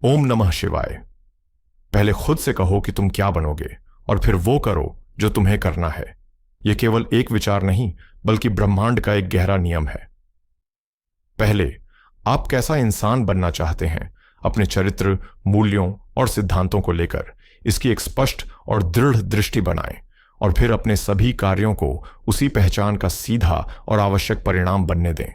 ओम नमः शिवाय। पहले खुद से कहो कि तुम क्या बनोगे और फिर वो करो जो तुम्हें करना है। यह केवल एक विचार नहीं बल्कि ब्रह्मांड का एक गहरा नियम है। पहले, आप कैसा इंसान बनना चाहते हैं, अपने चरित्र, मूल्यों और सिद्धांतों को लेकर इसकी एक स्पष्ट और दृढ़ दृष्टि बनाएं और फिर अपने सभी कार्यों को उसी पहचान का सीधा और आवश्यक परिणाम बनने दें।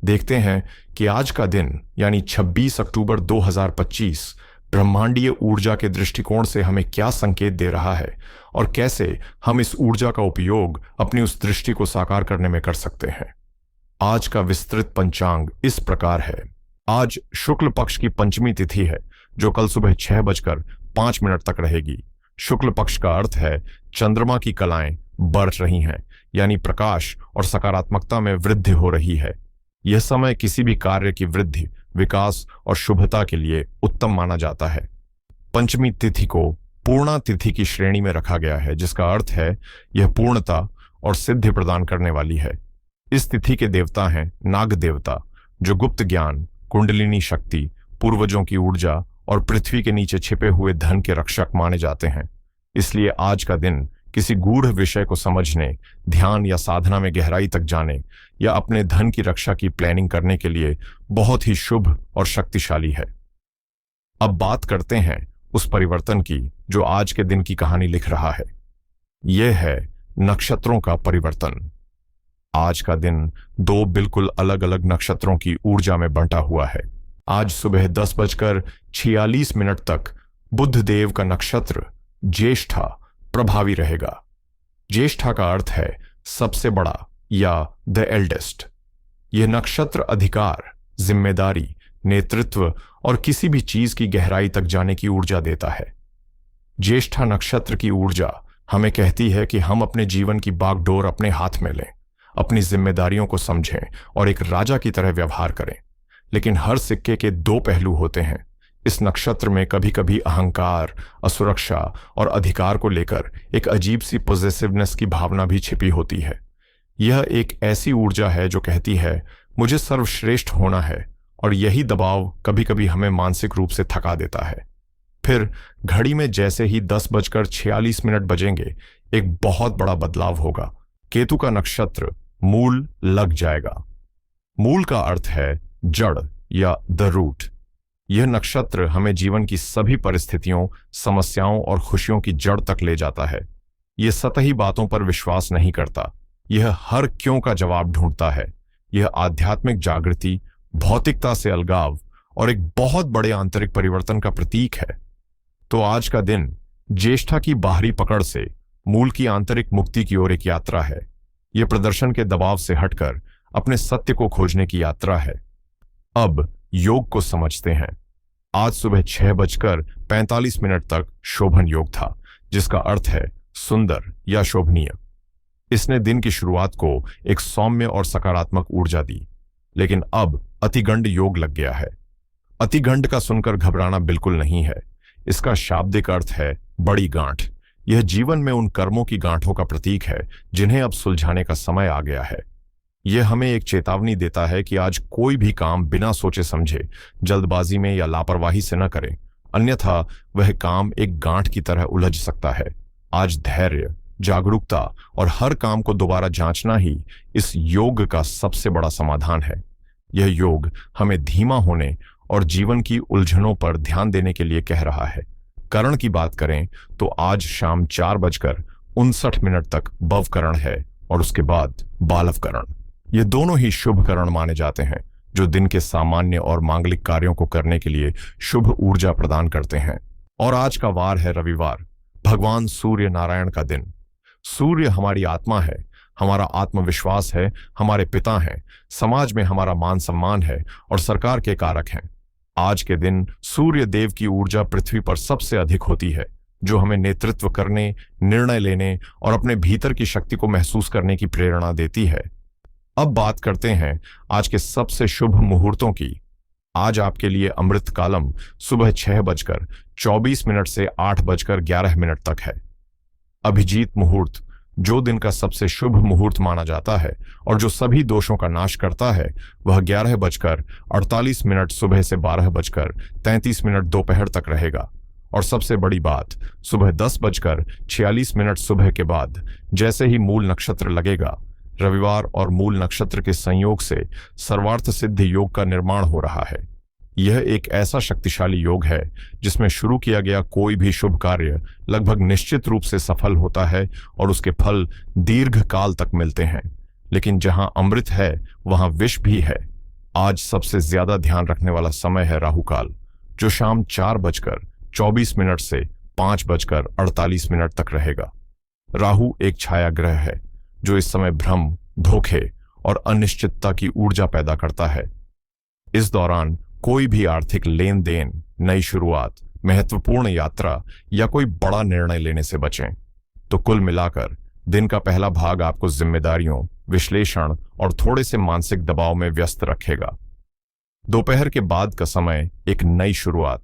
देखते हैं कि आज का दिन यानी 26 अक्टूबर 2025 ब्रह्मांडीय ऊर्जा के दृष्टिकोण से हमें क्या संकेत दे रहा है और कैसे हम इस ऊर्जा का उपयोग अपनी उस दृष्टि को साकार करने में कर सकते हैं। आज का विस्तृत पंचांग इस प्रकार है। आज शुक्ल पक्ष की पंचमी तिथि है जो कल सुबह 6:05 तक रहेगी। शुक्ल पक्ष का अर्थ है चंद्रमा की कलाएं बढ़ रही हैं, यानी प्रकाश और सकारात्मकता में वृद्धि हो रही है। यह समय किसी भी कार्य की वृद्धि, विकास और शुभता के लिए उत्तम माना जाता है। पंचमी तिथि को पूर्णा तिथि की श्रेणी में रखा गया है, जिसका अर्थ है यह पूर्णता और सिद्धि प्रदान करने वाली है। इस तिथि के देवता हैं नाग देवता, जो गुप्त ज्ञान, कुंडलिनी शक्ति, पूर्वजों की ऊर्जा और पृथ्वी के नीचे छिपे हुए धन के रक्षक माने जाते हैं। इसलिए आज का दिन किसी गूढ़ विषय को समझने, ध्यान या साधना में गहराई तक जाने या अपने धन की रक्षा की प्लानिंग करने के लिए बहुत ही शुभ और शक्तिशाली है। अब बात करते हैं उस परिवर्तन की जो आज के दिन की कहानी लिख रहा है। यह है नक्षत्रों का परिवर्तन। आज का दिन दो बिल्कुल अलग अलग नक्षत्रों की ऊर्जा में बंटा हुआ है। आज सुबह 10:46 तक बुध देव का नक्षत्र ज्येष्ठा प्रभावी रहेगा। ज्येष्ठा का अर्थ है सबसे बड़ा या द एल्डेस्ट। यह नक्षत्र अधिकार, जिम्मेदारी, नेतृत्व और किसी भी चीज की गहराई तक जाने की ऊर्जा देता है। ज्येष्ठा नक्षत्र की ऊर्जा हमें कहती है कि हम अपने जीवन की बागडोर अपने हाथ में लें, अपनी जिम्मेदारियों को समझें और एक राजा की तरह व्यवहार करें। लेकिन हर सिक्के के दो पहलू होते हैं। इस नक्षत्र में कभी कभी अहंकार, असुरक्षा और अधिकार को लेकर एक अजीब सी पॉजिटिवनेस की भावना भी छिपी होती है। यह एक ऐसी ऊर्जा है जो कहती है मुझे सर्वश्रेष्ठ होना है, और यही दबाव कभी कभी हमें मानसिक रूप से थका देता है। फिर घड़ी में जैसे ही 10:46 बजेंगे, एक बहुत बड़ा बदलाव होगा। केतु का नक्षत्र मूल लग जाएगा। मूल का अर्थ है जड़ या द रूट। यह नक्षत्र हमें जीवन की सभी परिस्थितियों, समस्याओं और खुशियों की जड़ तक ले जाता है। यह सतही बातों पर विश्वास नहीं करता, यह हर क्यों का जवाब ढूंढता है। यह आध्यात्मिक जागृति, भौतिकता से अलगाव और एक बहुत बड़े आंतरिक परिवर्तन का प्रतीक है। तो आज का दिन ज्येष्ठा की बाहरी पकड़ से मूल की आंतरिक मुक्ति की ओर एक यात्रा है। यह प्रदर्शन के दबाव से हटकर अपने सत्य को खोजने की यात्रा है। अब योग को समझते हैं। आज सुबह 6:45 तक शोभन योग था, जिसका अर्थ है सुंदर या शोभनीय। इसने दिन की शुरुआत को एक सौम्य और सकारात्मक ऊर्जा दी। लेकिन अब अतिगंड योग लग गया है। अतिगंड का सुनकर घबराना बिल्कुल नहीं है। इसका शाब्दिक अर्थ है बड़ी गांठ। यह जीवन में उन कर्मों की गांठों का प्रतीक है जिन्हें अब सुलझाने का समय आ गया है। यह हमें एक चेतावनी देता है कि आज कोई भी काम बिना सोचे समझे, जल्दबाजी में या लापरवाही से न करें, अन्यथा वह काम एक गांठ की तरह उलझ सकता है। आज धैर्य, जागरूकता और हर काम को दोबारा जांचना ही इस योग का सबसे बड़ा समाधान है। यह योग हमें धीमा होने और जीवन की उलझनों पर ध्यान देने के लिए कह रहा है। करण की बात करें तो आज शाम 4:59 तक भवकरण है और उसके बाद बालवकरण। ये दोनों ही शुभ करण माने जाते हैं, जो दिन के सामान्य और मांगलिक कार्यों को करने के लिए शुभ ऊर्जा प्रदान करते हैं। और आज का वार है रविवार, भगवान सूर्य नारायण का दिन। सूर्य हमारी आत्मा है, हमारा आत्मविश्वास है, हमारे पिता हैं, समाज में हमारा मान सम्मान है और सरकार के कारक हैं। आज के दिन सूर्य देव की ऊर्जा पृथ्वी पर सबसे अधिक होती है, जो हमें नेतृत्व करने, निर्णय लेने और अपने भीतर की शक्ति को महसूस करने की प्रेरणा देती है। अब बात करते हैं आज के सबसे शुभ मुहूर्तों की। आज आपके लिए अमृत कालम सुबह 6:24 से 8:11 तक है। अभिजीत मुहूर्त जो दिन का सबसे शुभ मुहूर्त माना जाता है और जो सभी दोषों का नाश करता है, वह 11:48 सुबह से 12:33 दोपहर तक रहेगा। और सबसे बड़ी बात, सुबह 10:46 सुबह के बाद जैसे ही मूल नक्षत्र लगेगा, रविवार और मूल नक्षत्र के संयोग से सर्वार्थ सिद्ध योग का निर्माण हो रहा है। यह एक ऐसा शक्तिशाली योग है जिसमें शुरू किया गया कोई भी शुभ कार्य लगभग निश्चित रूप से सफल होता है और उसके फल दीर्घ काल तक मिलते हैं। लेकिन जहां अमृत है वहां विष भी है। आज सबसे ज्यादा ध्यान रखने वाला समय है राहुकाल, जो शाम 4:24 से 5:48 तक रहेगा। राहु एक छाया ग्रह है जो इस समय भ्रम, धोखे और अनिश्चितता की ऊर्जा पैदा करता है। इस दौरान कोई भी आर्थिक लेन देन, नई शुरुआत, महत्वपूर्ण यात्रा या कोई बड़ा निर्णय लेने से बचें। तो कुल मिलाकर दिन का पहला भाग आपको जिम्मेदारियों, विश्लेषण और थोड़े से मानसिक दबाव में व्यस्त रखेगा। दोपहर के बाद का समय एक नई शुरुआत,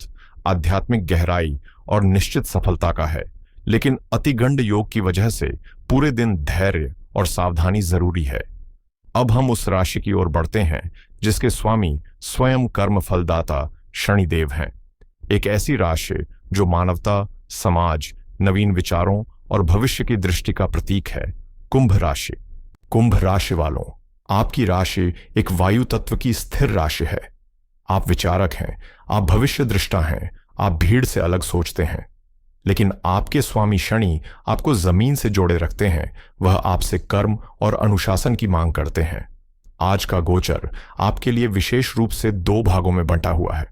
आध्यात्मिक गहराई और निश्चित सफलता का है, लेकिन अतिगंड योग की वजह से पूरे दिन धैर्य और सावधानी जरूरी है। अब हम उस राशि की ओर बढ़ते हैं जिसके स्वामी स्वयं कर्म फलदाता शनिदेव हैं। एक ऐसी राशि जो मानवता, समाज, नवीन विचारों और भविष्य की दृष्टि का प्रतीक है, कुंभ राशि। कुंभ राशि वालों, आपकी राशि एक वायु तत्व की स्थिर राशि है। आप विचारक हैं, आप भविष्य दृष्टा हैं, आप भीड़ से अलग सोचते हैं। लेकिन आपके स्वामी शनि आपको जमीन से जोड़े रखते हैं। वह आपसे कर्म और अनुशासन की मांग करते हैं। आज का गोचर आपके लिए विशेष रूप से 2 भागों में बंटा हुआ है।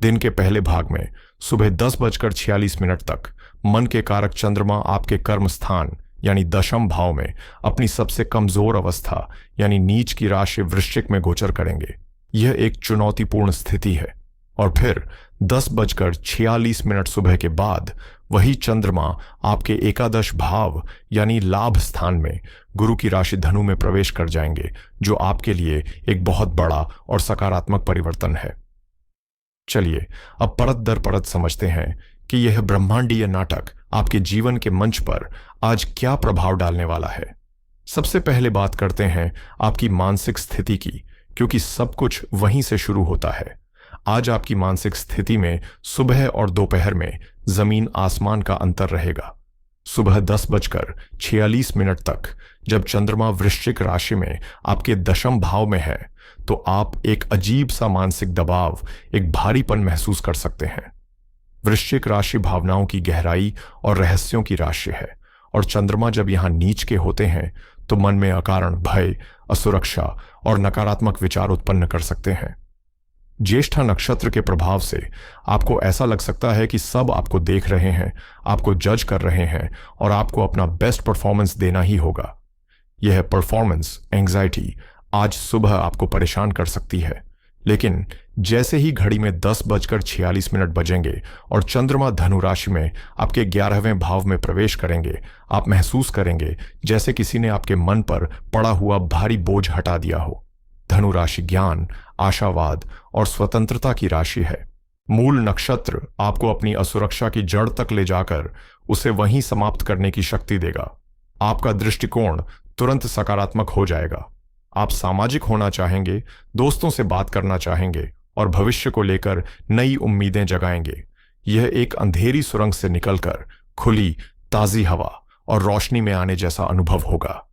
दिन के पहले भाग में सुबह 10:46 तक मन के कारक चंद्रमा आपके कर्म स्थान यानी दशम भाव में अपनी सबसे कमजोर अवस्था यानी नीच की राशि वृश्चिक में गोचर करेंगे। यह एक चुनौतीपूर्ण स्थिति है। और फिर 10:46 सुबह के बाद वही चंद्रमा आपके एकादश भाव यानी लाभ स्थान में गुरु की राशि धनु में प्रवेश कर जाएंगे, जो आपके लिए एक बहुत बड़ा और सकारात्मक परिवर्तन है। चलिए अब परत दर परत समझते हैं कि यह ब्रह्मांडीय नाटक आपके जीवन के मंच पर आज क्या प्रभाव डालने वाला है। सबसे पहले बात करते हैं आपकी मानसिक स्थिति की, क्योंकि सब कुछ वहीं से शुरू होता है। आज आपकी मानसिक स्थिति में सुबह और दोपहर में जमीन आसमान का अंतर रहेगा। सुबह 10:46 तक जब चंद्रमा वृश्चिक राशि में आपके दशम भाव में है, तो आप एक अजीब सा मानसिक दबाव, एक भारीपन महसूस कर सकते हैं। वृश्चिक राशि भावनाओं की गहराई और रहस्यों की राशि है, और चंद्रमा जब यहां नीच के होते हैं तो मन में अकारण भय, असुरक्षा और नकारात्मक विचार उत्पन्न कर सकते हैं। ज्येष्ठा नक्षत्र के प्रभाव से आपको ऐसा लग सकता है कि सब आपको देख रहे हैं, आपको जज कर रहे हैं और आपको अपना बेस्ट परफॉर्मेंस देना ही होगा। यह परफॉर्मेंस एंग्जाइटी आज सुबह आपको परेशान कर सकती है, लेकिन जैसे ही घड़ी में 10:46 बजेंगे और चंद्रमा धनु राशि में आपके 11वें भाव में प्रवेश करेंगे, आप महसूस करेंगे जैसे किसी ने आपके मन पर पड़ा हुआ भारी बोझ हटा दिया हो। धनु राशि ज्ञान, आशावाद और स्वतंत्रता की राशि है। मूल नक्षत्र आपको अपनी असुरक्षा की जड़ तक ले जाकर उसे वहीं समाप्त करने की शक्ति देगा। आपका दृष्टिकोण तुरंत सकारात्मक हो जाएगा। आप सामाजिक होना चाहेंगे, दोस्तों से बात करना चाहेंगे और भविष्य को लेकर नई उम्मीदें जगाएंगे। यह एक अंधेरी सुरंग से निकलकर खुली, ताजी हवा और रोशनी में आने जैसा अनुभव होगा।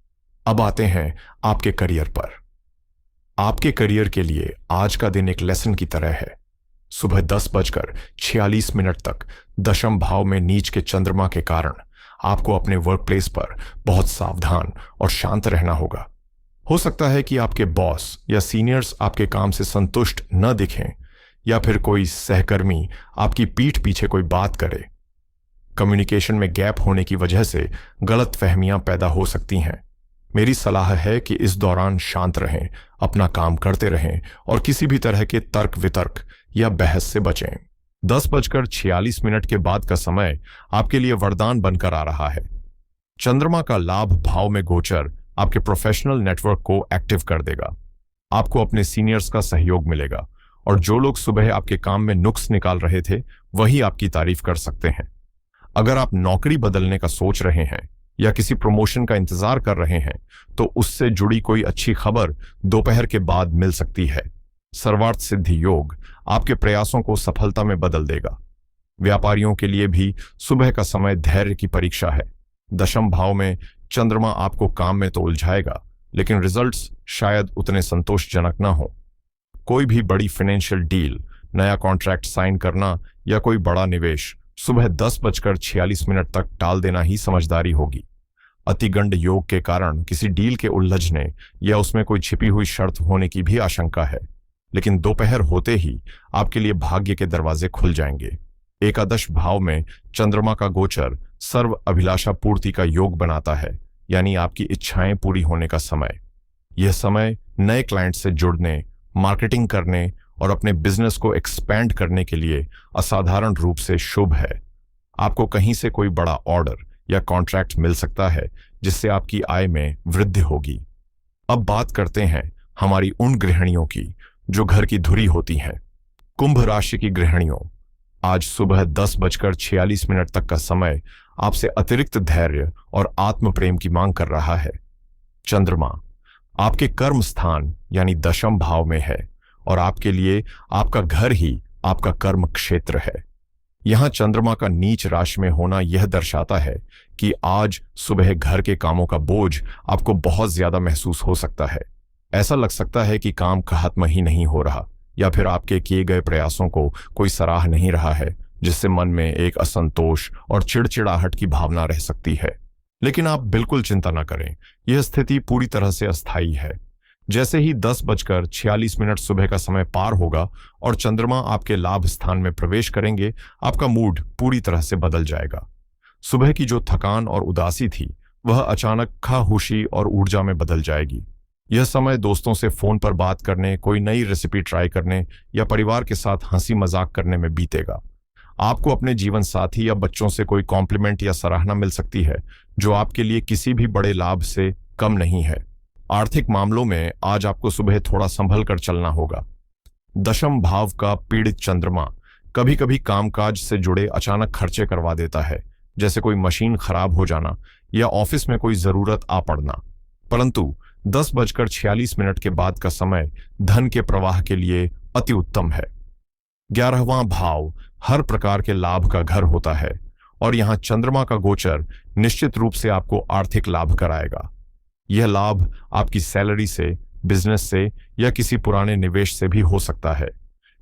अब आते हैं आपके करियर पर। आपके करियर के लिए आज का दिन एक लेसन की तरह है। सुबह 10:46 तक दशम भाव में नीच के चंद्रमा के कारण आपको अपने वर्क प्लेस पर बहुत सावधान और शांत रहना होगा। हो सकता है कि आपके बॉस या सीनियर्स आपके काम से संतुष्ट न दिखें, या फिर कोई सहकर्मी आपकी पीठ पीछे कोई बात करे। कम्युनिकेशन में गैप होने की वजह से गलत फहमियां पैदा हो सकती हैं। मेरी सलाह है कि इस दौरान शांत रहें, अपना काम करते रहें और किसी भी तरह के तर्क वितर्क या बहस से बचें। 10:46 के बाद का समय आपके लिए वरदान बनकर आ रहा है। चंद्रमा का लाभ भाव में गोचर आपके प्रोफेशनल नेटवर्क को एक्टिव कर देगा। आपको अपने सीनियर्स का सहयोग मिलेगा और जो लोग सुबह आपके काम में नुक्स निकाल रहे थे, वही आपकी तारीफ कर सकते हैं। अगर आप नौकरी बदलने का सोच रहे हैं या किसी प्रमोशन का इंतजार कर रहे हैं तो उससे जुड़ी कोई अच्छी खबर दोपहर के बाद मिल सकती है। सर्वार्थ सिद्धि योग आपके प्रयासों को सफलता में बदल देगा। व्यापारियों के लिए भी सुबह का समय धैर्य की परीक्षा है। दशम भाव में चंद्रमा आपको काम में तो उलझाएगा, लेकिन रिजल्ट्स शायद उतने संतोषजनक ना हो। कोई भी बड़ी फाइनेंशियल डील, नया कॉन्ट्रैक्ट साइन करना या कोई बड़ा निवेश सुबह 10:46 तक टाल देना ही समझदारी होगी। अतिगंड योग के कारण किसी डील के उलझने या उसमें कोई छिपी हुई शर्त होने की भी आशंका है, लेकिन दोपहर होते ही आपके लिए भाग्य के दरवाजे खुल जाएंगे। एकादश भाव में चंद्रमा का गोचर सर्व अभिलाषा पूर्ति का योग बनाता है, यानी आपकी इच्छाएं पूरी होने का समय। यह समय नए क्लाइंट से जुड़ने, मार्केटिंग करने और अपने बिजनेस को एक्सपैंड करने के लिए असाधारण रूप से शुभ है। आपको कहीं से कोई बड़ा ऑर्डर या कॉन्ट्रैक्ट मिल सकता है जिससे आपकी आय में वृद्धि होगी। अब बात करते हैं हमारी उन गृहिणियों की जो घर की धुरी होती हैं। कुंभ राशि की गृहिणियों, आज सुबह 10:46 तक का समय आपसे अतिरिक्त धैर्य और आत्म प्रेम की मांग कर रहा है। चंद्रमा आपके कर्म स्थान यानी दशम भाव में है और आपके लिए आपका घर ही आपका कर्म क्षेत्र है। यहां चंद्रमा का नीच राशि में होना यह दर्शाता है कि आज सुबह घर के कामों का बोझ आपको बहुत ज्यादा महसूस हो सकता है। ऐसा लग सकता है कि काम खत्म ही नहीं हो रहा, या फिर आपके किए गए प्रयासों को कोई सराह नहीं रहा है, जिससे मन में एक असंतोष और चिड़चिड़ाहट की भावना रह सकती है। लेकिन आप बिल्कुल चिंता न करें, यह स्थिति पूरी तरह से अस्थायी है। जैसे ही 10:46 सुबह का समय पार होगा और चंद्रमा आपके लाभ स्थान में प्रवेश करेंगे, आपका मूड पूरी तरह से बदल जाएगा। सुबह की जो थकान और उदासी थी वह अचानक खामोशी और ऊर्जा में बदल जाएगी। यह समय दोस्तों से फोन पर बात करने, कोई नई रेसिपी ट्राई करने या परिवार के साथ हंसी मजाक करने में बीतेगा। आपको अपने जीवन साथी या बच्चों से कोई कॉम्प्लीमेंट या सराहना मिल सकती है जो आपके लिए किसी भी बड़े लाभ से कम नहीं है। आर्थिक मामलों में आज आपको सुबह थोड़ा संभल कर चलना होगा। दशम भाव का पीड़ित चंद्रमा कभी कभी कामकाज से जुड़े अचानक खर्चे करवा देता है, जैसे कोई मशीन खराब हो जाना या ऑफिस में कोई जरूरत आ पड़ना। परंतु 10:46 के बाद का समय धन के प्रवाह के लिए अति उत्तम है। 11वां भाव हर प्रकार के लाभ का घर होता है और यहां चंद्रमा का गोचर निश्चित रूप से आपको आर्थिक लाभ कराएगा। यह लाभ आपकी सैलरी से, बिजनेस से या किसी पुराने निवेश से भी हो सकता है।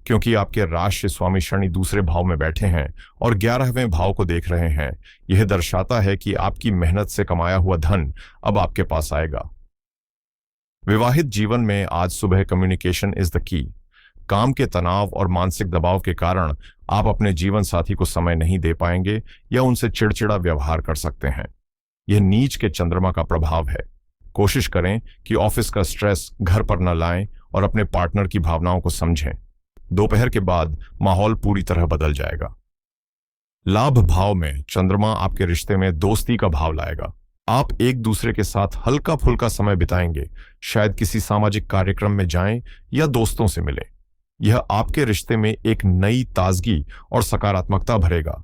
क्योंकि आपके राशि स्वामी शनि दूसरे भाव में बैठे हैं और 11वें भाव को देख रहे हैं, यह दर्शाता है कि आपकी मेहनत से कमाया हुआ धन अब आपके पास आएगा। विवाहित जीवन में आज सुबह कम्युनिकेशन इज द की। काम के तनाव और मानसिक दबाव के कारण आप अपने जीवन साथी को समय नहीं दे पाएंगे या उनसे चिड़चिड़ा व्यवहार कर सकते हैं। यह नीच के चंद्रमा का प्रभाव है। कोशिश करें कि ऑफिस का स्ट्रेस घर पर न लाएं और अपने पार्टनर की भावनाओं को समझें। दोपहर के बाद माहौल पूरी तरह बदल जाएगा। लाभ भाव में चंद्रमा आपके रिश्ते में दोस्ती का भाव लाएगा। आप एक दूसरे के साथ हल्का फुल्का समय बिताएंगे, शायद किसी सामाजिक कार्यक्रम में जाएं या दोस्तों से मिलें। यह आपके रिश्ते में एक नई ताजगी और सकारात्मकता भरेगा।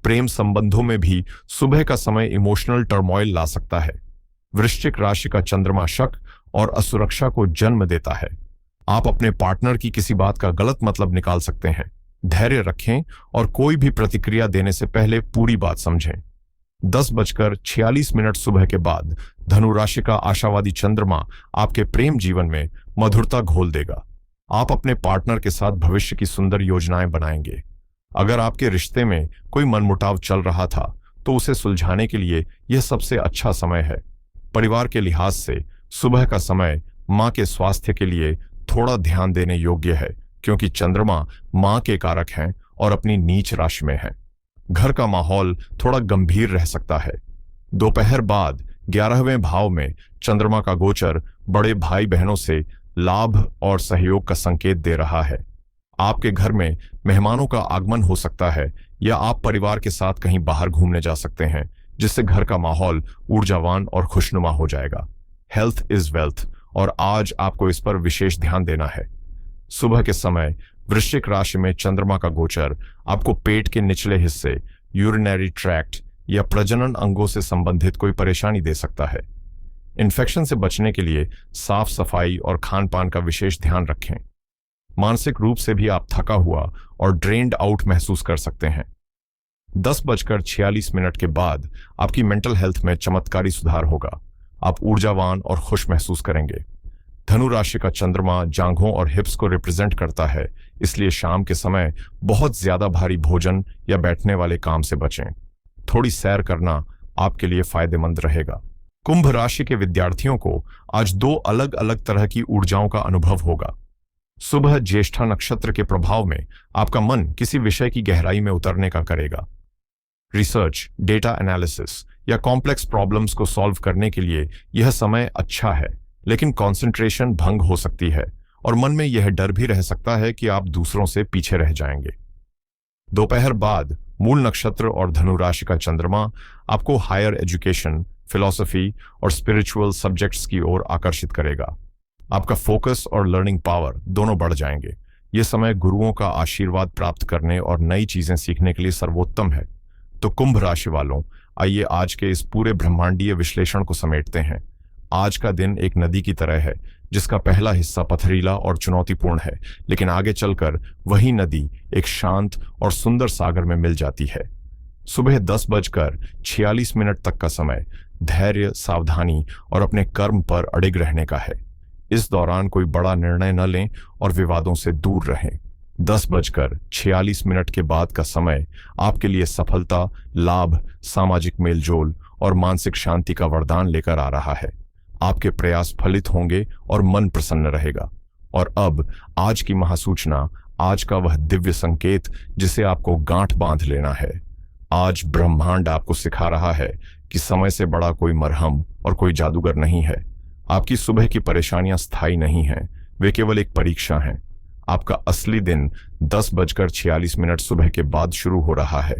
प्रेम संबंधों में भी सुबह का समय इमोशनल टर्मोइल ला सकता है। वृश्चिक राशि का चंद्रमा शक और असुरक्षा को जन्म देता है। आप अपने पार्टनर की किसी बात का गलत मतलब निकाल सकते हैं। धैर्य रखें और कोई भी प्रतिक्रिया देने से पहले पूरी बात समझें। 10:46 सुबह के बाद धनु राशि का आशावादी चंद्रमा आपके प्रेम जीवन में मधुरता घोल देगा। आप अपने पार्टनर के साथ भविष्य की सुंदर योजनाएं बनाएंगे। अगर आपके रिश्ते में कोई मनमुटाव चल रहा था तो उसे सुलझाने के लिए यह सबसे अच्छा समय है। परिवार के लिहाज से सुबह का समय मां के स्वास्थ्य के लिए थोड़ा ध्यान देने योग्य है, क्योंकि चंद्रमा मां के कारक हैं और अपनी नीच राशि में है। घर का माहौल थोड़ा गंभीर रह सकता है। दोपहर बाद 11वें भाव में चंद्रमा का गोचर बड़े भाई बहनों से लाभ और सहयोग का संकेत दे रहा है। आपके घर में मेहमानों का आगमन हो सकता है या आप परिवार के साथ कहीं बाहर घूमने जा सकते हैं, जिससे घर का माहौल ऊर्जावान और खुशनुमा हो जाएगा। हेल्थ इज वेल्थ और आज आपको इस पर विशेष ध्यान देना है। सुबह के समय वृश्चिक राशि में चंद्रमा का गोचर आपको पेट के निचले हिस्से, यूरिनरी ट्रैक्ट या प्रजनन अंगों से संबंधित कोई परेशानी दे सकता है। इन्फेक्शन से बचने के लिए साफ सफाई और खान पान का विशेष ध्यान रखें। मानसिक रूप से भी आप थका हुआ और ड्रेन्ड आउट महसूस कर सकते हैं। 10:46 के बाद आपकी मेंटल हेल्थ में चमत्कारी सुधार होगा। आप ऊर्जावान और खुश महसूस करेंगे। धनु राशि का चंद्रमा जांघों और हिप्स को रिप्रेजेंट करता है, इसलिए शाम के समय बहुत ज्यादा भारी भोजन या बैठने वाले काम से बचें। थोड़ी सैर करना आपके लिए फायदेमंद रहेगा। कुंभ राशि के विद्यार्थियों को आज 2 अलग अलग तरह की ऊर्जाओं का अनुभव होगा। सुबह ज्येष्ठा नक्षत्र के प्रभाव में आपका मन किसी विषय की गहराई में उतरने का करेगा। रिसर्च, डेटा एनालिसिस या कॉम्प्लेक्स प्रॉब्लम्स को सॉल्व करने के लिए यह समय अच्छा है, लेकिन कंसंट्रेशन भंग हो सकती है और मन में यह डर भी रह सकता है कि आप दूसरों से पीछे रह जाएंगे। दोपहर बाद मूल नक्षत्र और धनु राशि का चंद्रमा आपको हायर एजुकेशन, फिलॉसफी और स्पिरिचुअल सब्जेक्ट्स की ओर आकर्षित करेगा। आपका फोकस और लर्निंग पावर दोनों बढ़ जाएंगे। यह समय गुरुओं का आशीर्वाद प्राप्त करने और नई चीजें सीखने के लिए सर्वोत्तम है। तो कुंभ राशि वालों, आइए आज के इस पूरे ब्रह्मांडीय विश्लेषण को समेटते हैं। आज का दिन एक नदी की तरह है, जिसका पहला हिस्सा पथरीला और चुनौतीपूर्ण है, लेकिन आगे चलकर वही नदी एक शांत और सुंदर सागर में मिल जाती है। सुबह 10:46 तक का समय धैर्य, सावधानी और अपने कर्म पर अडिग रहने का है। इस दौरान कोई बड़ा निर्णय न लें और विवादों से दूर रहें। 10:46 के बाद का समय आपके लिए सफलता, लाभ, सामाजिक मेलजोल और मानसिक शांति का वरदान लेकर आ रहा है। आपके प्रयास फलित होंगे और मन प्रसन्न रहेगा। और अब आज की महासूचना, आज का वह दिव्य संकेत जिसे आपको गांठ बांध लेना है। आज ब्रह्मांड आपको सिखा रहा है कि समय से बड़ा कोई मरहम और कोई जादूगर नहीं है। आपकी सुबह की परेशानियां स्थायी नहीं हैं, वे केवल एक परीक्षा हैं। आपका असली दिन 10:46 सुबह के बाद शुरू हो रहा है।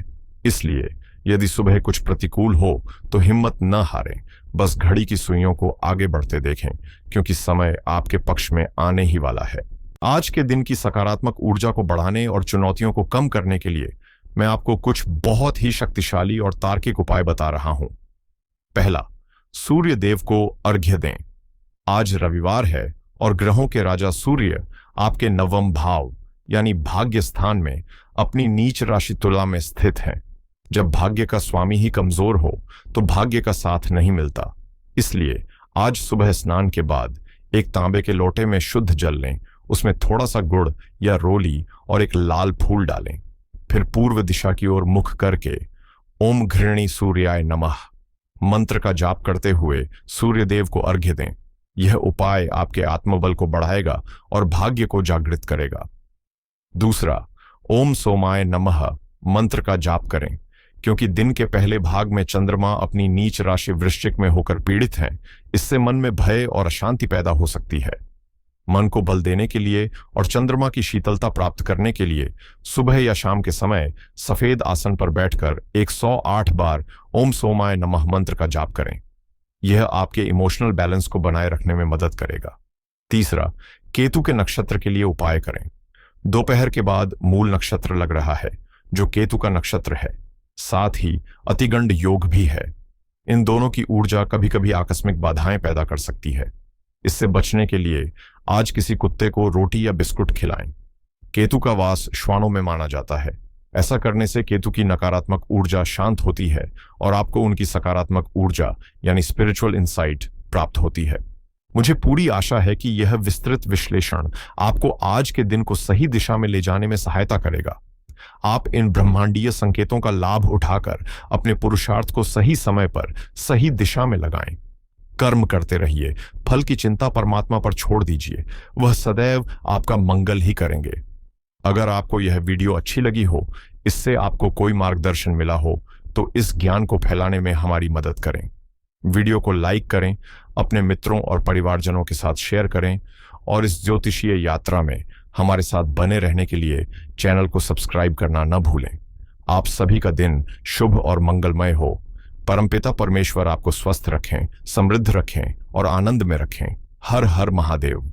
इसलिए यदि सुबह कुछ प्रतिकूल हो तो हिम्मत न हारें, बस घड़ी की सुइयों को आगे बढ़ते देखें, क्योंकि समय आपके पक्ष में आने ही वाला है। आज के दिन की सकारात्मक ऊर्जा को बढ़ाने और चुनौतियों को कम करने के लिए मैं आपको कुछ बहुत ही शक्तिशाली और तार्किक उपाय बता रहा हूं। पहला, सूर्य देव को अर्घ्य दें। आज रविवार है और ग्रहों के राजा सूर्य आपके नवम भाव यानी भाग्य स्थान में अपनी नीच राशि तुला में स्थित हैं। जब भाग्य का स्वामी ही कमजोर हो तो भाग्य का साथ नहीं मिलता। इसलिए आज सुबह स्नान के बाद एक तांबे के लोटे में शुद्ध जल लें, उसमें थोड़ा सा गुड़ या रोली और एक लाल फूल डालें। फिर पूर्व दिशा की ओर मुख करके ओम घृणी सूर्याय नमः मंत्र का जाप करते हुए सूर्यदेव को अर्घ्य दें। यह उपाय आपके आत्मबल को बढ़ाएगा और भाग्य को जागृत करेगा। दूसरा, ओम सोमाय नमः मंत्र का जाप करें। क्योंकि दिन के पहले भाग में चंद्रमा अपनी नीच राशि वृश्चिक में होकर पीड़ित हैं, इससे मन में भय और अशांति पैदा हो सकती है। मन को बल देने के लिए और चंद्रमा की शीतलता प्राप्त करने के लिए सुबह या शाम के समय सफेद आसन पर बैठकर 108 बार ओम सोमाय नमः मंत्र का जाप करें। यह आपके इमोशनल बैलेंस को बनाए रखने में मदद करेगा। तीसरा, केतु के नक्षत्र के लिए उपाय करें। दोपहर के बाद मूल नक्षत्र लग रहा है, जो केतु का नक्षत्र है। साथ ही अतिगंड योग भी है। इन दोनों की ऊर्जा कभी कभी आकस्मिक बाधाएं पैदा कर सकती है। इससे बचने के लिए आज किसी कुत्ते को रोटी या बिस्कुट खिलाएं। केतु का वास श्वानों में माना जाता है। ऐसा करने से केतु की नकारात्मक ऊर्जा शांत होती है और आपको उनकी सकारात्मक ऊर्जा यानी स्पिरिचुअल इंसाइट प्राप्त होती है। मुझे पूरी आशा है कि यह विस्तृत विश्लेषण आपको आज के दिन को सही दिशा में ले जाने में सहायता करेगा। आप इन ब्रह्मांडीय संकेतों का लाभ उठाकर अपने पुरुषार्थ को सही समय पर सही दिशा में लगाएं। कर्म करते रहिए, फल की चिंता परमात्मा पर छोड़ दीजिए, वह सदैव आपका मंगल ही करेंगे। अगर आपको यह वीडियो अच्छी लगी हो, इससे आपको कोई मार्गदर्शन मिला हो, तो इस ज्ञान को फैलाने में हमारी मदद करें। वीडियो को लाइक करें, अपने मित्रों और परिवारजनों के साथ शेयर करें और इस ज्योतिषीय यात्रा में हमारे साथ बने रहने के लिए चैनल को सब्सक्राइब करना न भूलें। आप सभी का दिन शुभ और मंगलमय हो। परमपिता परमेश्वर आपको स्वस्थ रखें, समृद्ध रखें और आनंद में रखें। हर हर महादेव।